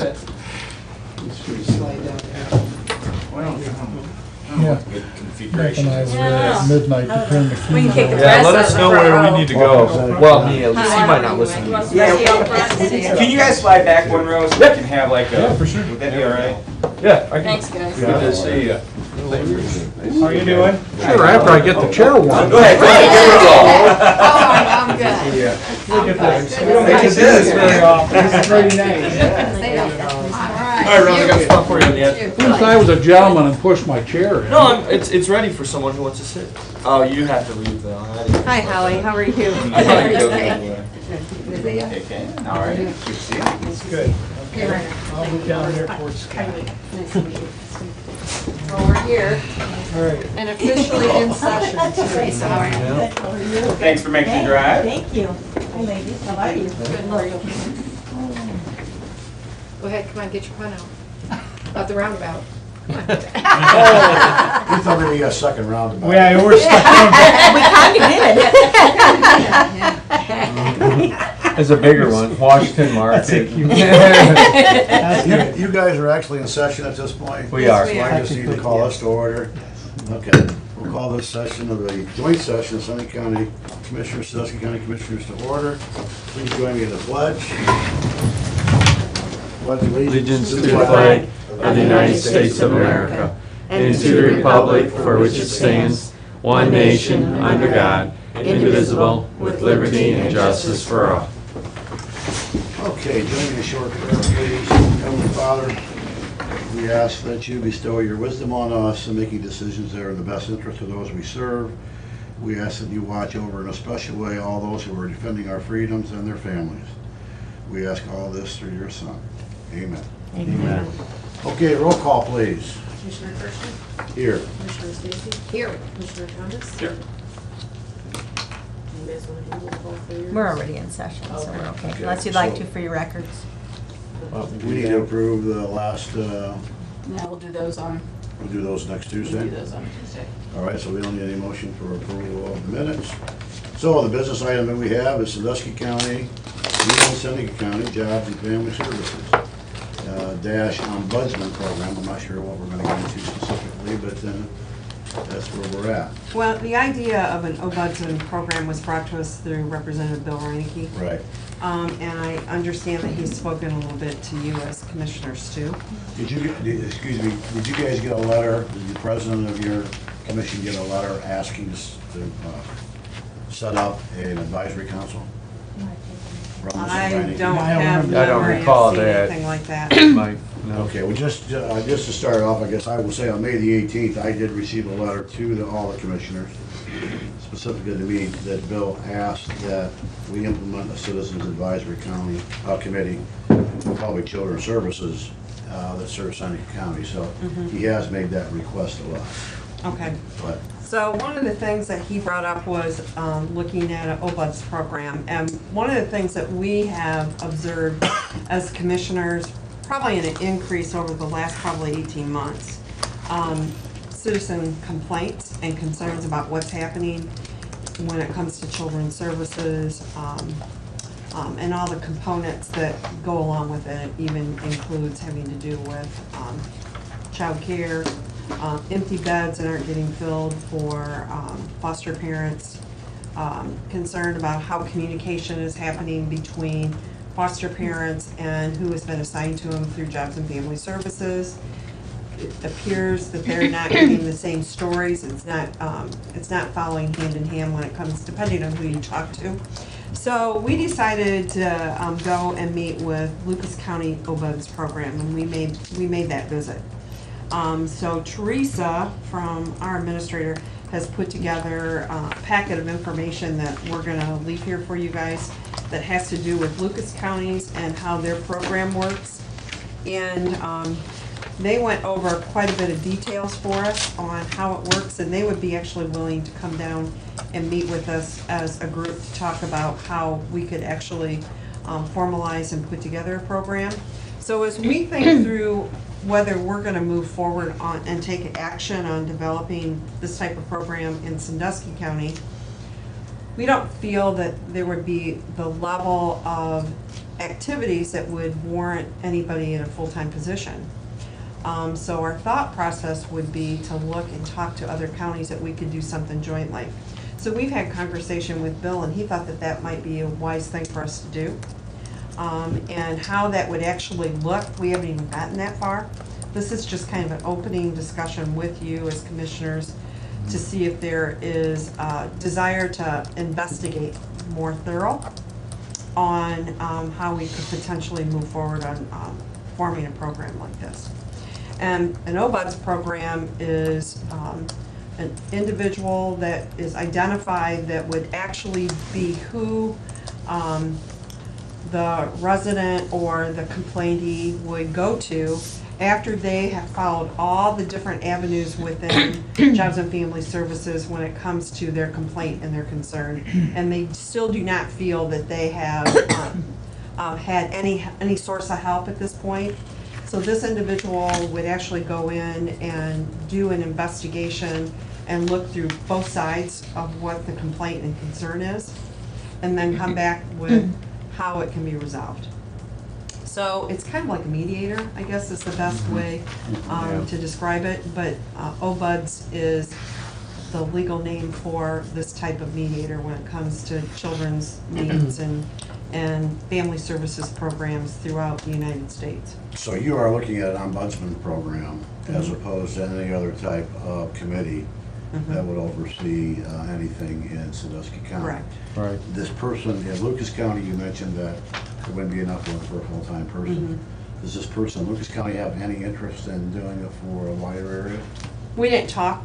Slide down there. Why don't Yeah. good Mike configuration. and I were there at midnight to turn the We can kick the keys Yeah, rest let of us the know where row. we need to go. Well, me, at least he might not listen to You want you. some rest? Can you guys slide back one row so we can have like a? Yeah, for sure. Would that be all right? Yeah, I can. Thanks, guys. Good to see you. How are you doing? Sure, after I get the chair warm. Go ahead, give it a roll. Oh, I'm good. Look at this. We don't make it this very often. This is pretty nice. All right, Ron, I got a spot for you on the edge. First, I was a gentleman and pushed my chair in. No, it's ready for someone who wants to sit. Oh, you have to leave though. Hi, Holly. How are you? Okay, all right. Good to see you. Good. I'll move down there towards Scott. Well, we're here All right. and officially in session, Teresa. How are you? Thanks for making the drive. Thank you. Hi, ladies. How are you? Good, how are you? Go ahead, come on, get your pun out. Out the roundabout. You thought maybe you got a second round about it. Yeah, we're stuck We kind of did. It's a bigger one, Washington Market. You guys are actually in session at this point? We are. So I just need to call us to order. Okay, we'll call this session of the joint session of Sunny County Commissioners, Sandusky County Commissioners to order. Please join me in the pledge. Pledge Allegiance to the flag of the United States of America and to the republic for which it stands, one nation, under God, indivisible, with liberty and justice for all. Okay, join me in short prayer, please. Heavenly Father, we ask that you bestow your wisdom on us in making decisions that are in the best interest of those we serve. We ask that you watch over in a special way all those who are defending our freedoms and their families. We ask all this through your Son. Amen. Amen. Okay, roll call, please. Commissioner Kirschner? Here. Commissioner Stacy? Here. Commissioner Thomas? Here. You guys want to do roll call for yours? We're already in session, so we're okay. Okay, Unless you'd like so- to for your records. We need to approve the last, No, we'll do those on, we'll do those next we'll do Tuesday. those on Tuesday. All right, so we don't need any motion for approval of the minutes. So the business item that we have is Sandusky County, Union Seneca County Jobs and Family Services, dash ombudsman program. I'm not sure what we're gonna get into specifically, but that's where we're at. Well, the idea of an ombudsman program was brought to us through Representative Bill Reineke. Right. And I understand that he's spoken a little bit to you as commissioners too. Did you excuse me, did you guys get a letter, did the president of your commission get a letter asking us to set up an advisory council? From Mr. I Reineke? don't I don't have remember. I don't memory of recall seeing that. anything like that. Mike, no. Okay, well, just to start off, I guess I will say on May the 18th, I did receive a letter to all the commissioners, specifically to me, that Bill asked that we implement a Citizens Advisory Committee for Public Children's Services that serves Seneca County, so he has made that request to us. Okay. But So one of the things that he brought up was looking at an OBUDS program. And one of the things that we have observed as commissioners, probably an increase over the last probably 18 months, citizen complaints and concerns about what's happening when it comes to children's services, and all the components that go along with it, even includes having to do with child care, empty beds that aren't getting filled for foster parents, concerned about how communication is happening between foster parents and who has been assigned to them through Jobs and Family Services. It appears that they're not getting the same stories. It's not following hand in hand when it comes, depending on who you talk to. So we decided to go and meet with Lucas County OBUDS program, and we made that visit. So Teresa, from our administrator, has put together a packet of information that we're gonna leave here for you guys that has to do with Lucas counties and how their program works. And they went over quite a bit of details for us on how it works, and they would be actually willing to come down and meet with us as a group to talk about how we could actually formalize and put together a program. So as we think through whether we're gonna move forward on and take action on developing this type of program in Sandusky County, we don't feel that there would be the level of activities that would warrant anybody in a full-time position. So our thought process would be to look and talk to other counties that we could do something jointly. So we've had conversation with Bill, and he thought that that might be a wise thing for us to do. And how that would actually look, we haven't even gotten that far. This is just kind of an opening discussion with you as commissioners to see if there is a desire to investigate more thorough on how we could potentially move forward on forming a program like this. And an OBUDS program is an individual that is identified that would actually be who the resident or the complainee would go to after they have followed all the different avenues within Jobs and Family Services when it comes to their complaint and their concern. And they still do not feel that they have had any source of help at this point. So this individual would actually go in and do an investigation and look through both sides of what the complaint and concern is, and then come back with how it can be resolved. So it's kind of like a mediator, I guess is the best way to describe it, but OBUDS is the legal name for this type of mediator when it comes to children's needs and family services programs throughout the United States. So you are looking at an ombudsman program as opposed to any other type of committee that would oversee anything in Sandusky County. Correct. Right. This person in Lucas County, you mentioned that there wouldn't be enough for a full-time person. Does this person in Lucas County have any interest in doing it for a wider area? We didn't talk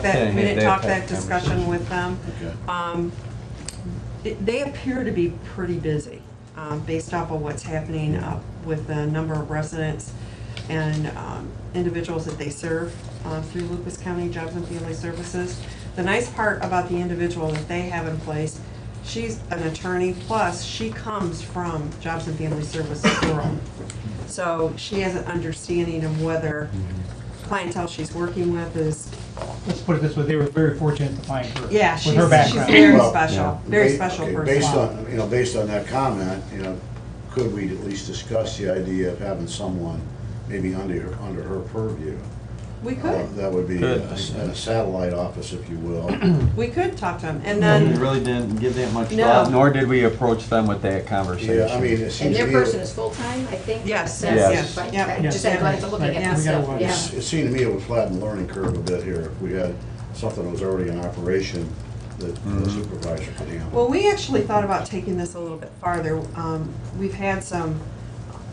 that discussion with them. Okay. They appear to be pretty busy, based off of what's happening with the number of residents and individuals that they serve through Lucas County Jobs and Family Services. The nice part about the individual that they have in place, she's an attorney, plus she comes from Jobs and Family Services world. So she has an understanding of whether clientele she's working with is, Let's put it this way, they were very fortunate to find her. yeah, With she's her background. very Well, special, very special Okay, person. based on that comment, could we at least discuss the idea of having someone maybe under her purview? We could, That would be Good. a satellite office, if you will. we could talk to them, and We then, really didn't give that much No. thought, nor did we approach them with that conversation. Yeah, I mean, it And seems to their me, person is full-time, I think? Yes, That's- yes, right. yep. I just had gone to looking Right, at we this gotta stuff, watch. yeah. it seemed to me it would flatten the learning curve a bit here if we had something that was already in operation that the supervisor could handle. well, we actually thought about taking this a little bit farther. We've had some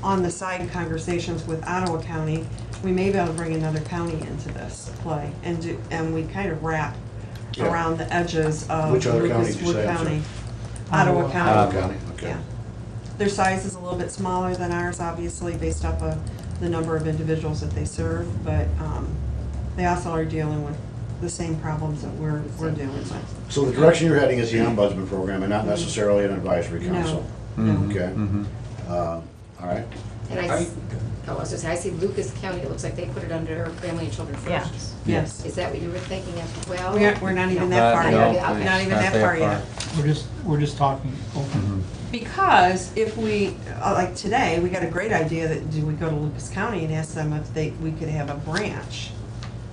on-the-side conversations with Ottawa County. We may be able to bring another county into this play, and we kind of wrap Yeah. around the edges of Which other county Lucas did you Wood say, I'm County. sorry? Ottawa Ottawa County, County, okay. yeah. Their size is a little bit smaller than ours, obviously, based off of the number of individuals that they serve, but they also are dealing with the same problems that we're dealing with. So the direction you're heading is the ombudsman program and not necessarily an advisory council? No. Okay. All right. And I was just saying, I see Lucas County, it looks like they put it under Family and Children Yeah. First. Yes. Is that what you were thinking as well? We're not even No. that far No, yet. it's Not even not that that far far. yet. We're just talking open. Because if we, like today, we got a great idea that, do we go to Lucas County and ask them if we could have a branch?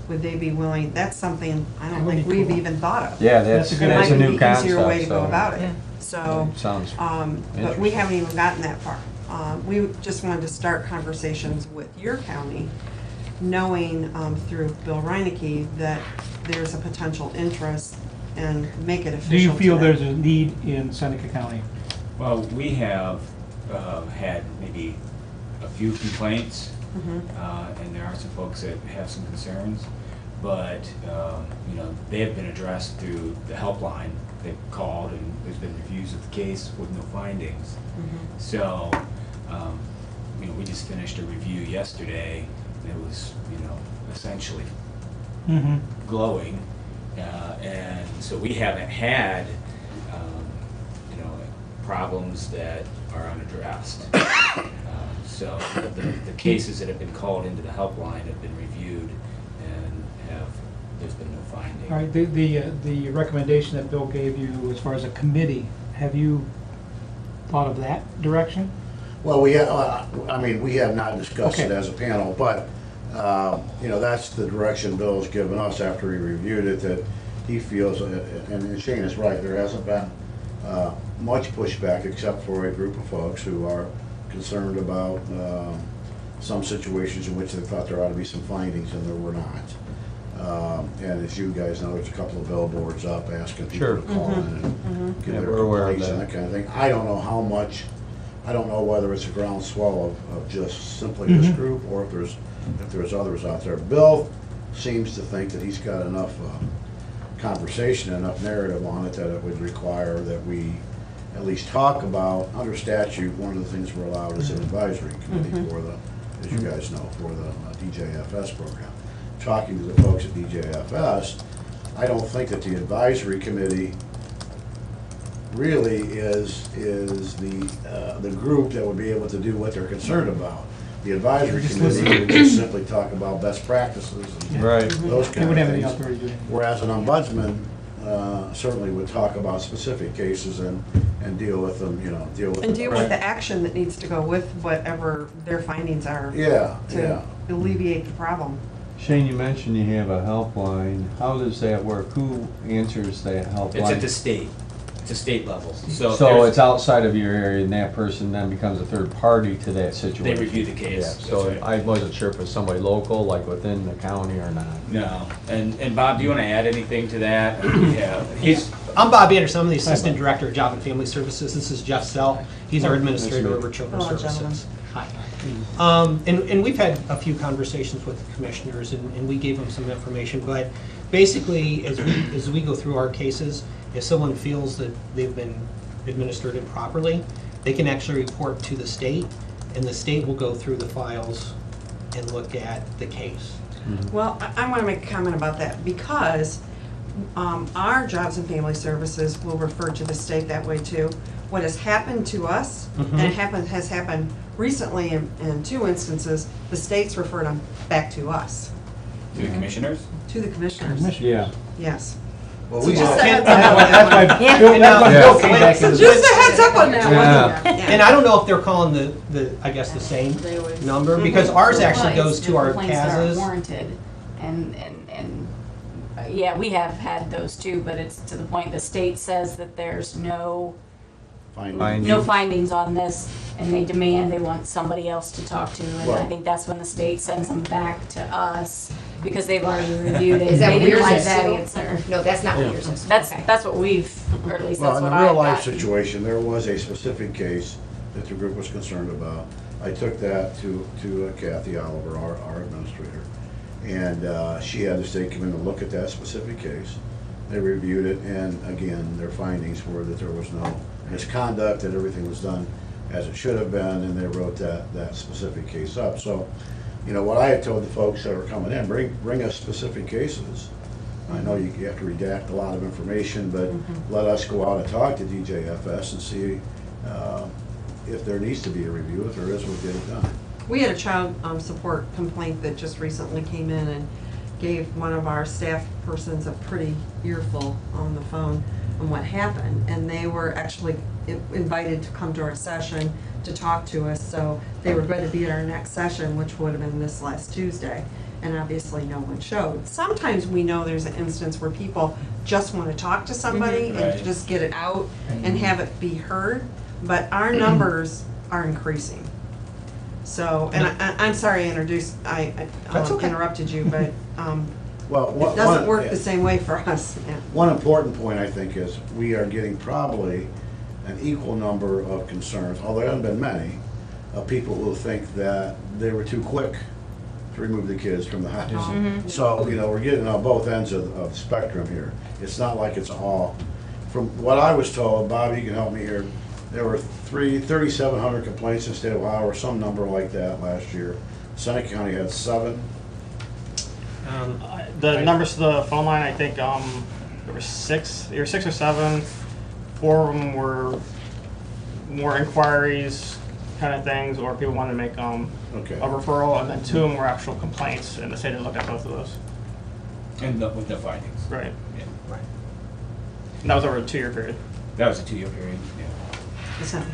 Would they be willing, that's something I don't think we've even thought of. Yeah, that's That's a good It a might new be concept. an easier way to go so- about it, Yeah. so. Sounds But we haven't even gotten that far. We just wanted to start conversations with your county, knowing through Bill Reineke that there's a potential interest and make it official. Do you feel to them. there's a need in Seneca County? Well, we have had maybe a few complaints, and there are some folks that have some concerns, but, they have been addressed through the helpline. They've called and there's been reviews of the case with no findings. So, we just finished a review yesterday, and it was, essentially glowing. And so we haven't had, problems that are unaddressed. So the cases that have been called into the helpline have been reviewed and have there's been no finding. All right, the recommendation that Bill gave you as far as a committee, have you thought of that direction? Well, we have not discussed it Okay. as a panel, but, that's the direction Bill's given us after he reviewed it, that he feels, and Shane is right, there hasn't been much pushback except for a group of folks who are concerned about some situations in which they thought there ought to be some findings and there were not. And as you guys know, there's a couple of billboards up asking people Sure. to call in and give Yeah, their we're aware of complaints and that. that kind of thing. I don't know how much, I don't know whether it's a groundswell of just simply this group or if there's others out there. Bill seems to think that he's got enough conversation, enough narrative on it that it would require that we at least talk about, under statute, one of the things we're allowed is an advisory committee for the, as you guys know, for the DJFS program. Talking to the folks at DJFS, I don't think that the advisory committee really is the group that would be able to do what they're concerned about. The advisory Just committee listen. would just simply talk about best practices and Right. those They kind wouldn't of have any things. authority to do anything. Whereas an ombudsman certainly would talk about specific cases and deal with them, deal with them. And deal with the action that needs to go with whatever their findings are. Yeah, To yeah. alleviate the problem. Shane, you mentioned you have a helpline. How does that work? Who answers that helpline? It's at the state, it's a state level, so. So there's- it's outside of your area, and that person then becomes a third party to that situation? They review the case, Yeah, that's so right. I wasn't sure if it was somebody local, like within the county or not. No, and Bob, do you want to add anything to that? Yeah, he's, I'm Bob Anderson, I'm the Assistant Director of Job and Family Services. This is Jeff Sell. He's our Administrator Nice to meet over Children's Hello, gentlemen. Services. Hi. And we've had a few conversations with the commissioners, and we gave them some information, but basically, as we go through our cases, if someone feels that they've been administered improperly, they can actually report to the state, and the state will go through the files and look at the case. Well, I want to make a comment about that because our Jobs and Family Services will refer to the state that way too. What has happened to us, and it has happened recently in two instances, the states referred them back to us, to the commissioners? to the commissioners. Yeah. Yes. Well, we Just a have, heads up on that That's one. why Yeah. Bill, that's why Yeah. Bill came back So in. just a heads up on that one. Yeah. And I don't know if they're calling I guess the same They always- number, because ours actually Well, goes it's to the our complaints that are CASs. warranted, and, yeah, we have had those too, but it's to the point the state says that there's no fine. no findings on this, and they want somebody else to talk to, and I think that's when the state sends them back to us, because they've already reviewed it. Is that They what didn't yours like is that too? answer. No, that's not what yours is. That's, Okay. that's what we've, or at least Well, that's in what the real I've life got. situation, there was a specific case that the group was concerned about. I took that to Kathy Oliver, our administrator, and she had the state come in and look at that specific case. They reviewed it, and again, their findings were that there was no misconduct, that everything was done as it should have been, and they wrote that specific case up. So, what I had told the folks that were coming in, bring us specific cases. I know you have to redact a lot of information, but let us go out and talk to DJFS and see if there needs to be a review. If there is, we'll get it done. We had a child support complaint that just recently came in and gave one of our staff persons a pretty earful on the phone on what happened. And they were actually invited to come to our session to talk to us. So they were going to be at our next session, which would have been this last Tuesday. And obviously no one showed. Sometimes we know there's an instance where people just want to talk to somebody and Right. just get it out and have it be heard. But our numbers are increasing. So, and I'm sorry I That's okay. interrupted you, but Well, it doesn't work the same way for us. Yeah. One important point, I think, is we are getting probably an equal number of concerns, although there haven't been many, of people who think that they were too quick to remove the kids from the house. So, we're getting on both ends of the spectrum here. It's not like it's all, from what I was told, Bob, you can help me here, there were 3,700 complaints in the state of Ohio, or some number like that last year. Seneca County had 7. The numbers to the phone line, I think there were 6 or 7. 4 of them were more inquiries kind of things, or people wanted to make Okay. a referral, and then 2 of them were actual complaints, and the state had looked at both of those. And with the findings. Right. Yeah. Right. And that was over a 2-year period. That was a 2-year period, yeah. It's not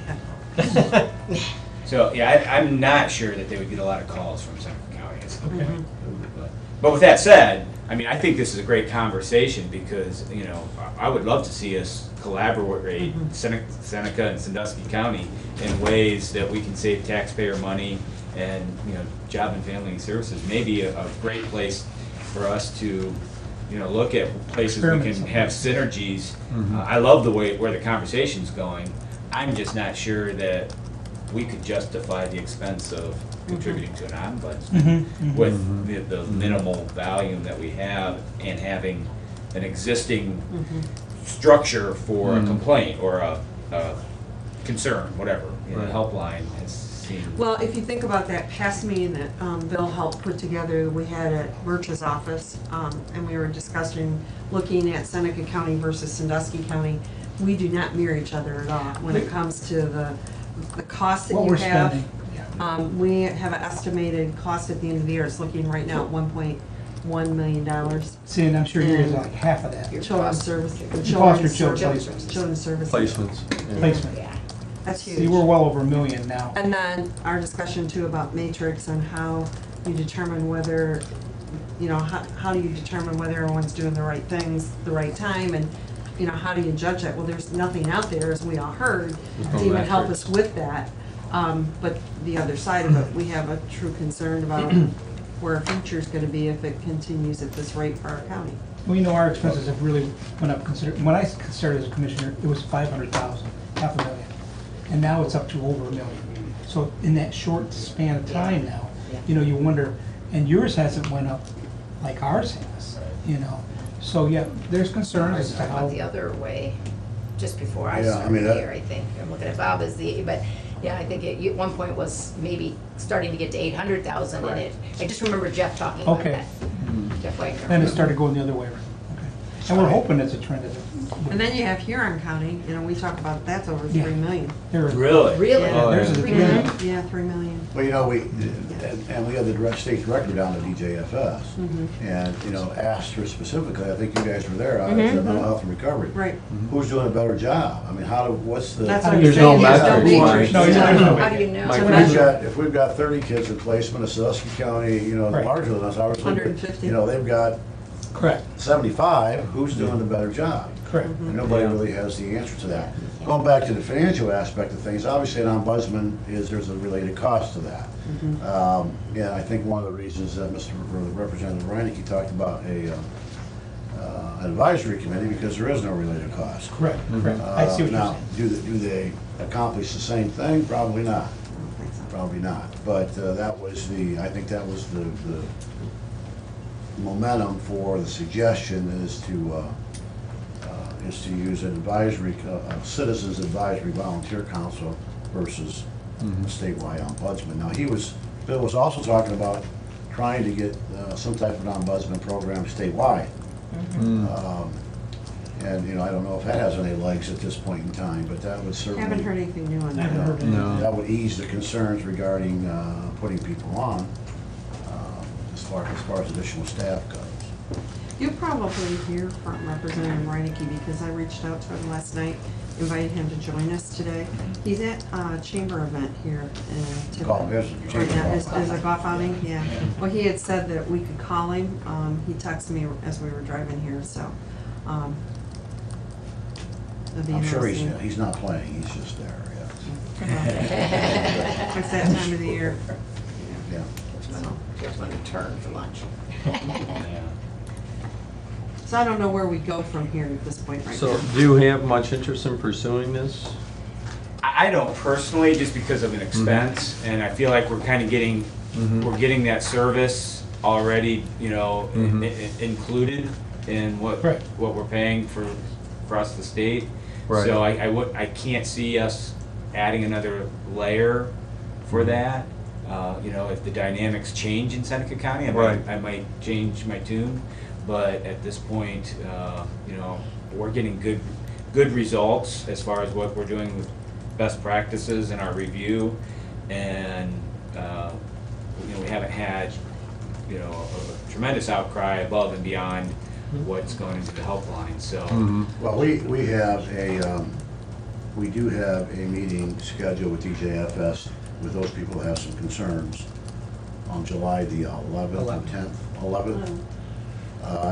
bad. So, yeah, I'm not sure that they would get a lot of calls from Seneca County. Okay. But with that said, I mean, I think this is a great conversation because, you know, I would love to see us collaborate, Seneca and Sandusky County, in ways that we can save taxpayer money and, you know, Job and Family Services may be a great place for us to, you know, look at places we can have synergies. I love the way where the conversation's going. I'm just not sure that we could justify the expense of contributing to an ombudsman with the minimal volume that we have and having an existing structure for a complaint or a concern, whatever. You know, the helpline has seemed. Well, if you think about that past meeting that Bill helped put together, we had at Birch's office, and we were discussing, looking at Seneca County versus Sandusky County. We do not mirror each other at all when it comes to the cost that What you we're have. spending. We have an estimated cost at the end of the year, it's looking right now at $1.1 million. See, and I'm sure yours is And like half of that. Children's service, Foster children children's service. Placements. Placement. That's See, huge. we're well over $1 million now. And then our discussion too about matrix and how you determine whether, you know, how do you determine whether everyone's doing the right things, the right time, and, you know, how do you judge that? Well, there's nothing out there, as we all heard, to even help us with that. But the other side of it, we have a true concern about where our future's gonna be if it continues at this rate for our county. Well, you know, our expenses have really went up when I started as a commissioner, it was 500,000, half a million. And now it's up to over $1 million. So in that short span of time now, you know, you wonder, and yours hasn't went up like ours has, you know. So, yeah, there's concerns as to Talking how. about the other way, just before I Yeah, I started mean, that- here, I think. I'm looking at Bob as but yeah, I think it, at one point was maybe starting to get to 800,000 in it. I just remember Jeff talking about Okay. that. Jeff Wagner. Then it started going the other way around. Okay. And we're hoping it's a trend of it. And then you have Huron County, you know, we talk about that's over Yeah. 3 million. There is. Really? Really? Yeah. Oh, There's yeah. a 3 $3 million? million. Yeah, 3 million. Well, you know, and we have the state director down at DJFS, and, you know, asked her specifically, I think you guys were there, the mental health and recovery. Right. Who's doing a better job? I mean, what's the? That's How what do I'm you- saying. there's no There's metrics, matrix. No, there's no How do you know? Mike, So if we've got 30 kids in placement in Sandusky County, you know, Right. larger than us, obviously, 150. you know, they've got Correct, 75, who's doing the better job? correct. And nobody really has the answer to that. Going back to the financial aspect of things, obviously an ombudsman there's a related cost to that. Yeah, I think one of the reasons that Representative Reineke talked about an advisory committee, because there is no related cost. Correct, correct. I see what you're Now, saying. do they accomplish the same thing? Probably not. Probably not. But I think that was the momentum for the suggestion is to use an citizens advisory volunteer council versus a statewide ombudsman. Now, Bill was also talking about trying to get some type of ombudsman program statewide. And, you know, I don't know if that has any legs at this point in time, but that would certainly. Haven't heard anything new on I haven't heard that. anything. No. That would ease the concerns regarding putting people on, as far as additional staff goes. You'll probably hear from Representative Reineke because I reached out to him last night, invited him to join us today. He's at a chamber event here in Tiverton. Golf, yes, Right now, chamber is a golf outing, yeah. Well, he had said that we could call him. He texted me as we were driving here, so. It'll be I'm sure interesting. he's not playing, he's just there, yeah. It's that time of the year. Yeah. Just want to turn for lunch. Yeah. So I don't know where we go from here at this point right So, now. do you have much interest in pursuing this? I don't personally, just because of an expense, and I feel like we're kind of getting, we're getting that service already, you know, included in what Right. what we're paying for us, the state. Right. So I can't see us adding another layer for that. You know, if the dynamics change in Seneca County, I might change my tune. But at this point, you know, we're getting good results as far as what we're doing with best practices in our review, and you know, we haven't had you know, a tremendous outcry above and beyond what's going into the helpline, so. Well, we do have a meeting scheduled with DJFS with those people who have some concerns on July the 11th and 10th, 11th.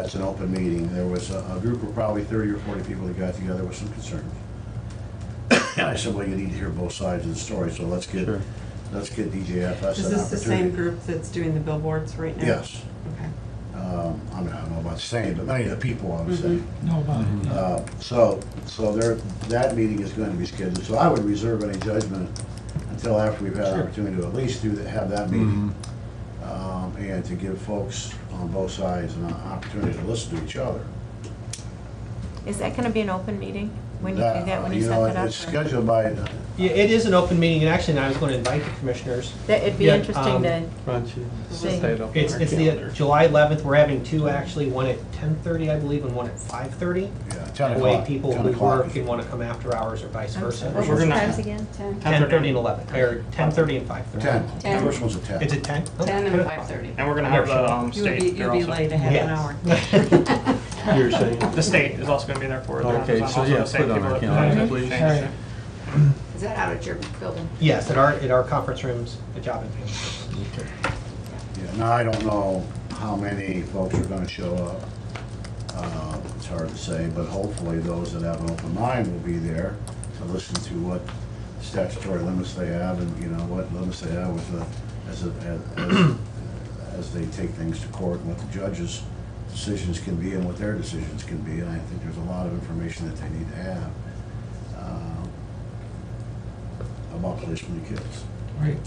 It's an open meeting. There was a group of probably 30 or 40 people that got together with some concerns. And I said, well, you need to hear both sides of the story, so let's get DJFS an opportunity. Is this the same group that's doing the billboards right now? Yes. Okay. I don't know about saying, but many of the people, I would say. Know about it. So that meeting is going to be scheduled, so I would reserve any judgment until after we've had an opportunity to at least have that meeting. And to give folks on both sides an opportunity to listen to each other. Is that gonna be an open meeting when you do that, when you set that up? It's scheduled by, Yeah, it is an open meeting, and actually, I was going to invite the commissioners. It'd be Yeah, interesting to see. It's the July 11th, we're having two actually, one at 10:30, I believe, and one at 5:30. yeah, 10 That way o'clock. people 10 who o'clock work is- and want to come after hours or vice versa. What We're was the gonna- times again? 10:30 and 11, or 10:30 and 5:30. 10. The 10. first one's at 10. It's at 10? Oh, 10 good. and 5:30. And we're gonna have the You'll state there be also. late a half an hour. You're saying? The state is also gonna be there for it. Okay, There's so also yeah, the same put on people our that calendar, present please. things. Is that out at your building? Yes, at our conference rooms, the Job and Family Services. Yeah, now I don't know how many folks are gonna show up. It's hard to say, but hopefully those that have an open mind will be there to listen to what statutory limits they have and, you know, what limits they have with as they take things to court, and what the judge's decisions can be and what their decisions can be. And I think there's a lot of information that they need to have about placement of kids. Right.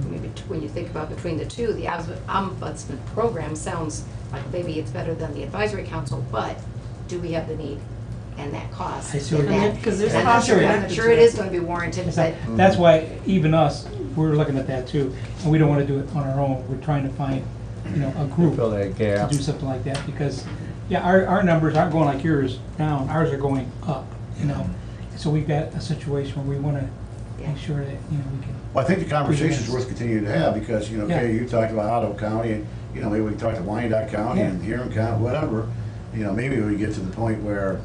Maybe when you think about between the two, the ombudsman program sounds like maybe it's better than the advisory council, but do we have the need and that cost? I see what And you that- mean. 'Cause there's and cost I'm related sure to it it. is gonna be warranted, but That's why even us, we're looking at that too, and we don't wanna do it on our own. We're trying to find, you know, a group Fill that to gap. do something like that, because, yeah, our numbers aren't going like yours down, ours are going up, you know? So we've got a situation where we wanna make sure that, you know, we can. Well, I think the conversation's worth continuing to have, because, you know, Yeah. okay, you talked about Ottawa County, and, you know, maybe we can talk to Wyandotte County Yeah. and Huron County, whatever. You know, maybe we get to the point where,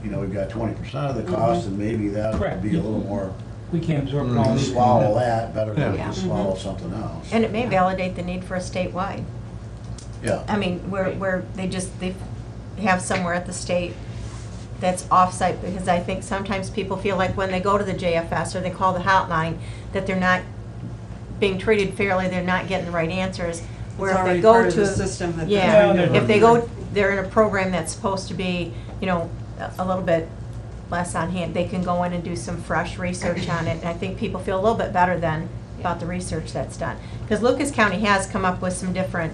you know, we've got 20% of the cost, and maybe that would Correct. be a little more, We can't absorb it all. swallow that better than Yeah. to swallow something else. And it may validate the need for a statewide. Yeah. I mean, where they have somewhere at the state that's off-site, because I think sometimes people feel like when they go to the JFS or they call the hotline, that they're not being treated fairly, they're not getting the right answers. Where if they already go part of to, the system that they're yeah, trying to if they run. go, they're in a program that's supposed to be, you know, a little bit less on hand, they can go in and do some fresh research on it, and I think people feel a little bit better then about the research that's done. Because Lucas County has come up with some different,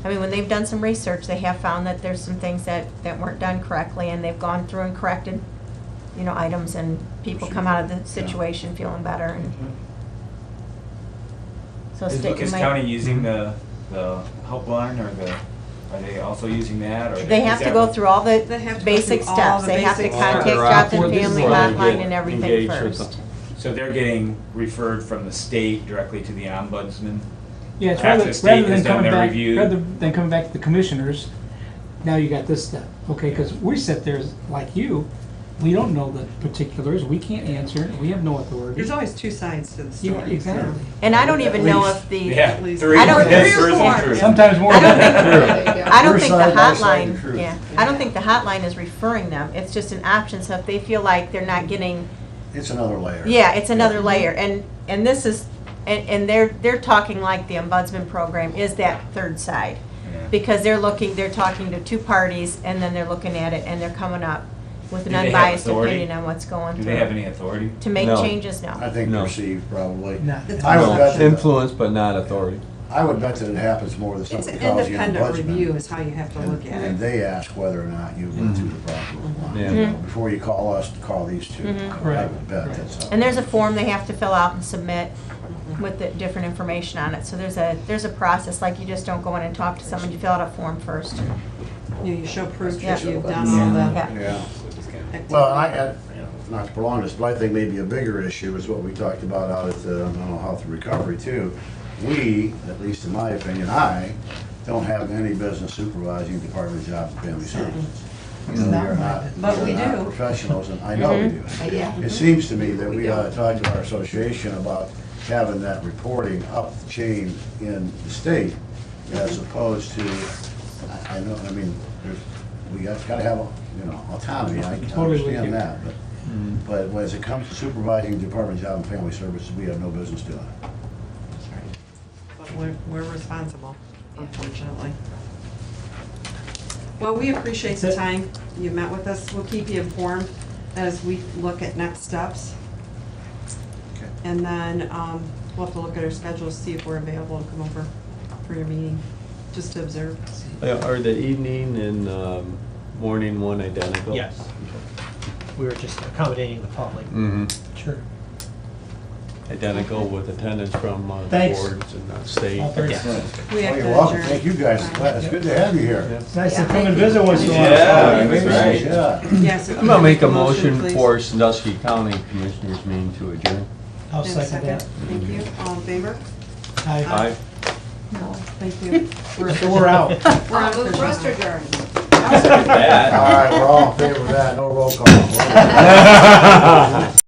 I mean, when they've done some research, they have found that there's some things that weren't done correctly, and they've gone through and corrected, you know, items, and people come out of the situation feeling better, and so Is state Lucas might- County using the helpline, or are they also using that, or? They have is to that go what- through all the They have to go basic through all steps, the they have to basic contact steps. Jobs and This is Family where they Hotline get and everything engaged with first. them. So they're getting referred from the state directly to the ombudsman? Yeah, it's After rather, the state rather than has done coming their back, review. rather than coming back to the commissioners, now you got this step, okay? Because we sit there like you, we don't know the particulars, we can't answer, we have no authority. There's always two sides to the Yeah, story. exactly. And I don't even know if the, Yeah, least- three, I don't- that's Three or really four. true. Sometimes more I than don't think, that. I don't Your think the side, my side, hotline, the truth. yeah, I don't think the hotline is referring them, it's just an option, so if they feel like they're not getting, It's another layer. yeah, it's another layer, and this is, and they're talking like the ombudsman program is that third side. Yeah. Because they're talking to two parties, and then they're looking at it, and they're coming up with an Do they have unbiased authority? opinion on what's going Do through. they have any authority? To make No. changes, no. I think No. perceived, probably. No. I would bet that, Influence, but not authority. I would bet that it happens more than It's something an calls you an independent ombudsman. review is how you have to look at And it. they ask whether or not you went through the proper line. Yeah. You know, before you call us, call these two. I Right. would bet that's how. And there's a form they have to fill out and submit with the different information on it, so there's a process, like you just don't go in and talk to someone, you fill out a form first. You show proof Yeah. that you've done all the Yeah. Yeah. activities. Well, you know, not to prolong this, but I think maybe a bigger issue is what we talked about out at the mental health and recovery too, we, at least in my opinion, I don't have any business supervising Department of Job and Family Services. You know, we are not, But we we are not do. professionals, and I know we do. Yeah. It seems to me that we ought to talk to our association about having that reporting up the chain in the state as opposed to, I know, I mean, we gotta have, you know, autonomy, I Totally with you. understand that, but when it comes to supervising Department of Job and Family Services, we have no business doing it. But we're responsible, unfortunately. Well, we appreciate the time you met with us. We'll keep you informed as we look at next steps. Okay. And then we'll have to look at our schedules, see if we're available to come over for your meeting, just to observe. Are the evening and morning one identical? Yes. We were just accommodating the public. Mm-hmm. Sure. Identical with attendance from the Thanks. boards and state. All very Yes. nice. We have Oh, to you're welcome, adjourn. thank you guys, it's good to have you here. It's nice to come and visit once in a while. Yeah, that's right. Yeah. Yes, if I'm you gonna make make a motion please. for Sandusky County Commissioners meeting to adjourn. I'll And a second that. Thank you. All in favor? Aye. Aye. No. Thank you. So we're out. We're on Move for for us to now. adjourn. All right, we're all in favor of that, no roll call.